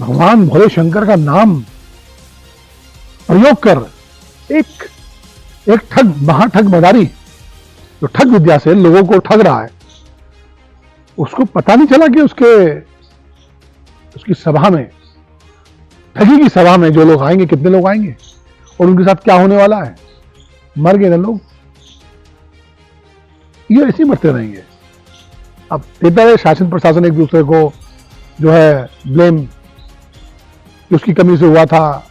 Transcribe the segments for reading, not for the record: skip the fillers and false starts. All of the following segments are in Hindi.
भगवान भोले शंकर का नाम प्रयोग कर एक एक ठग, महाठग मदारी जो ठग विद्या से लोगों को ठग रहा है, उसको पता नहीं चला कि उसकी सभा में, ठगी की सभा में जो लोग आएंगे, कितने लोग आएंगे और उनके साथ क्या होने वाला है। मर गए ना लोग, ये ऐसे मरते रहेंगे। अब देता है शासन प्रशासन एक दूसरे को जो है ब्लेम कि उसकी कमी से हुआ था,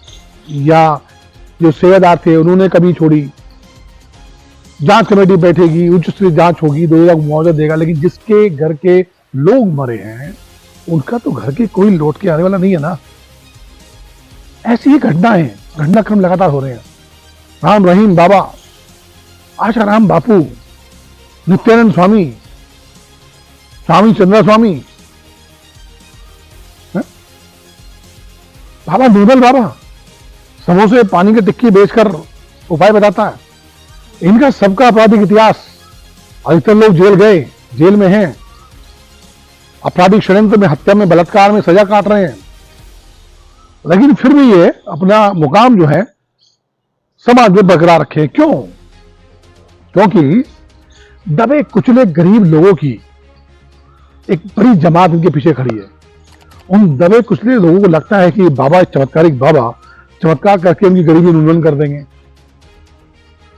या जो सेवादार थे उन्होंने कमी छोड़ी। जांच कमेटी बैठेगी, उच्च स्तरीय जांच होगी, 2 लाख मुआवजा देगा, लेकिन जिसके घर के लोग मरे हैं उनका तो घर के कोई लौट के आने वाला नहीं है ना। ऐसी ही घटनाएं, घटनाक्रम लगातार हो रहे हैं। राम रहीम बाबा, आशाराम बापू, नित्यानंद स्वामी, स्वामी चंद्र स्वामी, बाबा निर्मल बाबा समोसे पानी की टिक्की बेचकर उपाय बताता है। इनका सबका आपराधिक इतिहास, अधिकतर लोग जेल गए, जेल में हैं, आपराधिक षड्यंत्र में, हत्या में, बलात्कार में सजा काट रहे हैं, लेकिन फिर भी ये अपना मुकाम जो है समाज में बरकरार रखे। क्यों? क्योंकि दबे कुचले गरीब लोगों की एक बड़ी जमात इनके पीछे खड़ी है। उन दबे कुचले लोगों को लगता है कि बाबा चमत्कारिक बाबा चमत्कार करके उनकी गरीबी उन्मूलन कर देंगे,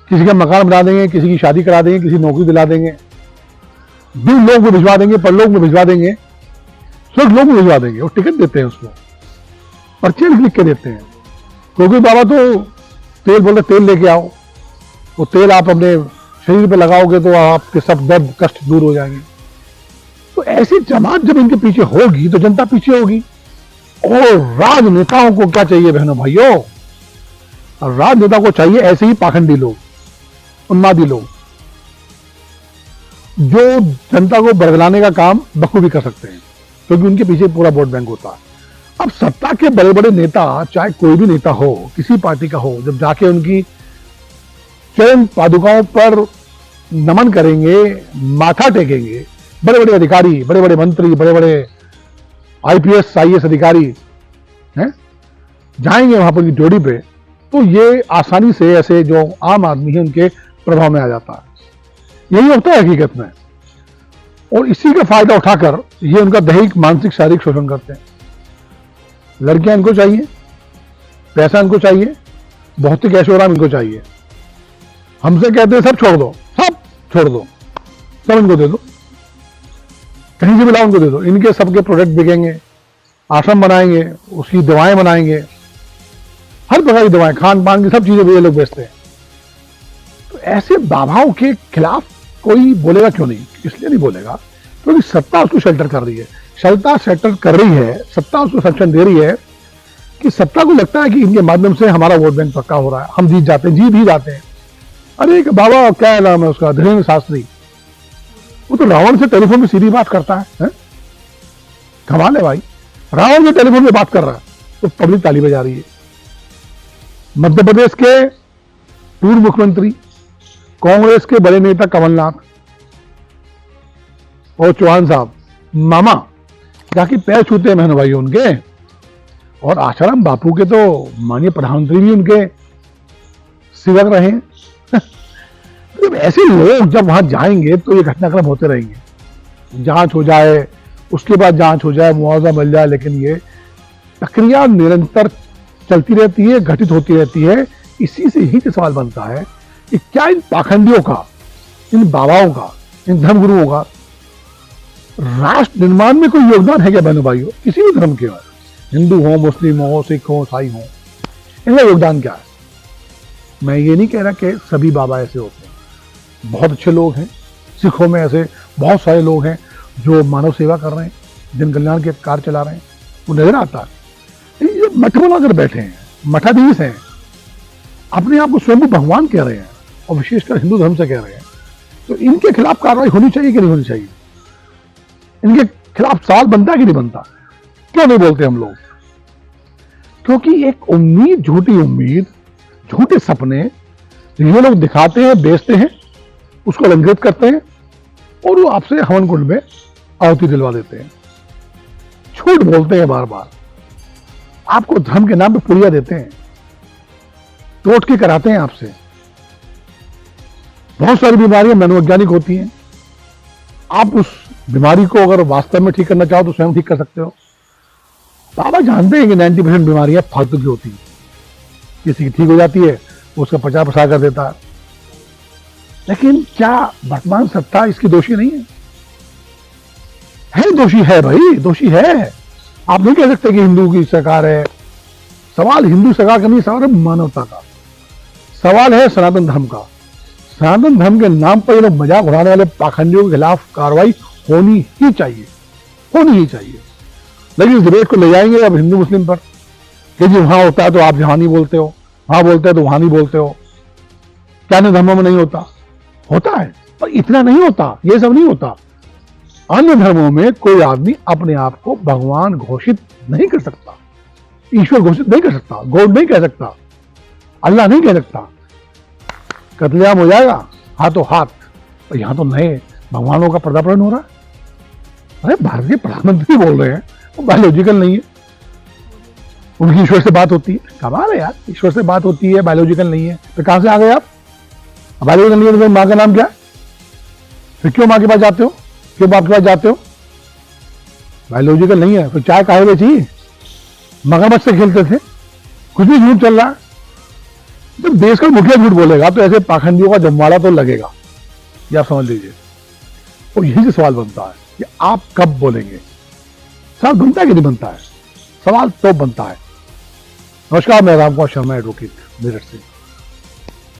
किसी का मकान बना देंगे, किसी की शादी करा देंगे, किसी नौकरी दिला देंगे, दूर लोग में भिजवा देंगे, परलोक में भिजवा देंगे, स्वर्ग लोग में भिजवा देंगे। और टिकट देते हैं उसको, पर्चे लिख के देते हैं। क्योंकि बाबा तो तेल बोलते तेल लेके आओ, वो तेल आप अपने शरीर पे लगाओगे तो आपके सब दर्द कष्ट दूर हो जाएंगे। तो ऐसी जमात जब इनके पीछे होगी तो जनता पीछे होगी। और राजनेताओं को क्या चाहिए बहनों भाइयों? राजनेता को चाहिए ऐसे ही पाखंडी लोग, उन्मादी लोग, जो जनता को बरगलाने का काम बखूबी कर सकते हैं, क्योंकि उनके पीछे पूरा वोट बैंक होता है। अब सत्ता के बड़े बड़े नेता, चाहे कोई भी नेता हो, किसी पार्टी का हो, जब जाके उनकी चरण पादुकाओं पर नमन करेंगे, माथा टेकेंगे, बड़े बड़े अधिकारी, बड़े बड़े मंत्री, बड़े बड़े आईपीएस IAS अधिकारी हैं, जाएंगे वहां पर की ड्यूटी पे, तो ये आसानी से ऐसे जो आम आदमी है उनके प्रभाव में आ जाता है। यही होता है हकीकत में। और इसी का फायदा उठाकर ये उनका दैहिक, मानसिक, शारीरिक शोषण करते हैं। लड़कियां इनको चाहिए, पैसा इनको चाहिए, भौतिक ऐशोआराम इनको चाहिए। हमसे कहते हैं सब छोड़ दो, सब छोड़ दो, सब इनको दे दो, कहीं से भी लाओ उनको दे दो। इनके सबके प्रोडक्ट बिकेंगे, आश्रम बनाएंगे, उसकी दवाएं बनाएंगे, हर प्रकार की दवाएं, खान पान की सब चीजें ये लोग बेचते हैं। तो ऐसे बाबाओं के खिलाफ कोई बोलेगा क्यों नहीं? इसलिए नहीं बोलेगा क्योंकि सत्ता उसको शेल्टर कर रही है। सत्ता शेल्टर कर रही है, सत्ता उसको संरक्षण दे रही है कि सत्ता को लगता है कि इनके माध्यम से हमारा वोट बैंक पक्का हो रहा है, हम जीत जाते हैं, जीत ही जाते हैं। अरे एक बाबा, क्या नाम है उसका, धीरेन्द्र शास्त्री, वो तो रावण से टेलीफोन पे सीधी बात करता है? कमाल है भाई, रावण से टेलीफोन पे बात कर रहा है तो पब्लिक ताली बजा रही है। मध्य प्रदेश के पूर्व मुख्यमंत्री, कांग्रेस के बड़े नेता कमलनाथ और चौहान साहब, मामा जाके पैर छूते हैं बहनों भाइयों उनके। और आशाराम बापू के तो माननीय प्रधानमंत्री भी उनके सेवक रहे हैं। तो ऐसे लोग जब वहां जाएंगे तो ये घटनाक्रम होते रहेंगे। जांच हो जाए, उसके बाद जांच हो जाए, मुआवजा मिल जाए, लेकिन ये प्रक्रिया निरंतर चलती रहती है, घटित होती रहती है। इसी से ही सवाल बनता है कि क्या इन पाखंडियों का, इन बाबाओं का, इन धर्मगुरुओं का राष्ट्र निर्माण में कोई योगदान है क्या बहनों भाइयों? किसी भी धर्म के हो, हिंदू हो, मुस्लिम हो, सिख हो, ईसाई हो, इनका योगदान क्या है? मैं ये नहीं कह रहा कि सभी बाबा ऐसे होते हैं, बहुत अच्छे लोग हैं। सिखों में ऐसे बहुत सारे लोग हैं जो मानव सेवा कर रहे हैं, जन कल्याण के कार्य चला रहे हैं, वो नजर आता है। ये मठ बनाकर बैठे हैं, मठाधीश हैं, अपने आप को स्वयं भगवान कह रहे हैं, और विशेषकर हिंदू धर्म से कह रहे हैं। तो इनके खिलाफ कार्रवाई होनी चाहिए कि नहीं होनी चाहिए? इनके खिलाफ सवाल बनता है कि नहीं बनता? क्यों नहीं बोलते हम लोग? क्योंकि एक उम्मीद, झूठी उम्मीद, झूठे सपने ये लोग दिखाते हैं, बेचते हैं, उसको अलंकृत करते हैं और वो आपसे हवन कुंड में आहुति दिलवा देते हैं। झूठ बोलते हैं बार बार, आपको धर्म के नाम पे पुड़िया देते हैं, टोटके कराते हैं आपसे। बहुत सारी बीमारियां मनोवैज्ञानिक होती हैं। आप उस बीमारी को अगर वास्तव में ठीक करना चाहो तो स्वयं ठीक कर सकते हो। बाबा जानते हैं कि 90% बीमारियां फालतू की होती हैं। किसी की ठीक हो जाती है, उसका प्रचार प्रसार कर देता है। लेकिन क्या वर्तमान सत्ता इसकी दोषी नहीं है? दोषी है भाई, दोषी है। आप नहीं कह सकते कि हिंदू की सरकार है। सवाल हिंदू सरकार का नहीं, सवाल है मानवता का, सवाल है सनातन धर्म का। सनातन धर्म के नाम पर ये लोग मजाक उड़ाने वाले पाखंडियों के खिलाफ कार्रवाई होनी ही चाहिए, होनी ही चाहिए। लेकिन इस डिबेट को ले जाएंगे अब हिंदू मुस्लिम पर कि जी वहां होता है तो आप जहां नहीं बोलते हो, वहां बोलते हैं तो वहां नहीं बोलते हो। क्या अन्य धर्मों में नहीं होता? होता है, पर इतना नहीं होता, ये सब नहीं होता। अन्य धर्मों में कोई आदमी अपने आप को भगवान घोषित नहीं कर सकता, ईश्वर घोषित नहीं कर सकता, गॉड नहीं कह सकता, अल्लाह नहीं कह सकता। कत्लेआम हो जाएगा हाथों हाथ। पर यहां तो नए भगवानों का पर्दापरण हो रहा है। अरे भारतीय प्रधानमंत्री बोल रहे हैं, वो बायोलॉजिकल नहीं है। उनकी ईश्वर से बात होती है, कमाल है यार, ईश्वर से बात होती है, बायोलॉजिकल नहीं है। तो कहां से आ गए आप? बायोलॉजिकल नहीं है तो मां का नाम क्या है? फिर क्यों मां के पास जाते हो, क्यों बाप के पास जाते हो? बायोलॉजिकल नहीं है, फिर चाय काहे बेची? मगरमच्छ से खेलते थे। कुछ भी झूठ चल रहा है। जब देश का मुखिया झूठ बोलेगा तो ऐसे पाखंडियों का जमवाड़ा तो लगेगा, ये आप समझ लीजिए। और यही से सवाल बनता है कि आप कब बोलेंगे। सवाल बनता है कि नहीं बनता है? सवाल तो बनता है। नमस्कार, मैं रामकुमार शर्मा, एडवोकेट, मेरठ से।